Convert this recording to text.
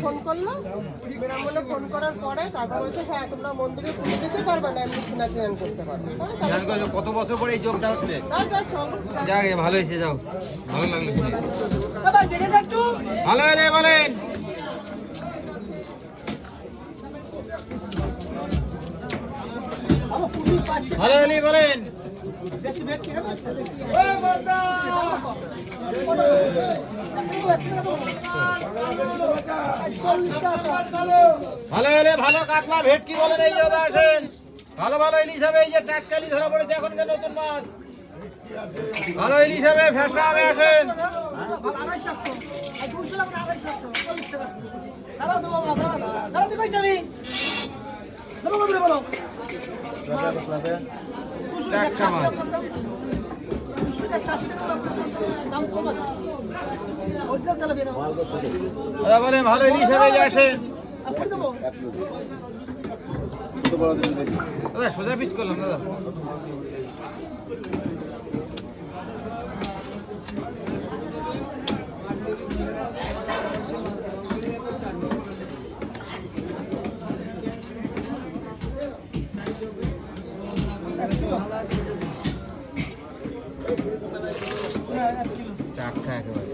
Phone করলো, বিনামূল্যে phone করার পরে তারপর বলছে হ্যাঁ তোমরা মন্দিরে পুজো দিতে পারবে না, এমনি স্নান করতে পারবে। কত বছর পরে এই যোগটা হচ্ছে? যাক ভালো হয়েছে, যাও ভালো লাগলো। ভালো হলে বলেন। ভালো হলে বলেন। ভালো হলে ভালো কাতলা ভেটকি বলেন, এই দাদা আসেন। ভালো ভালো ইলিশ হবে, এই যে টাটকালি ধরা পড়েছে এখনকার নতুন মাছ। ভালো ইলিশ হবে, ফেসা হবে, আসেন। টাটকা মাছ। দাদা বলেন ভালো ইলিশ হবে, এই যে আসেন। দাদা সোজা পিস করলাম দাদা। চারটা একেবারে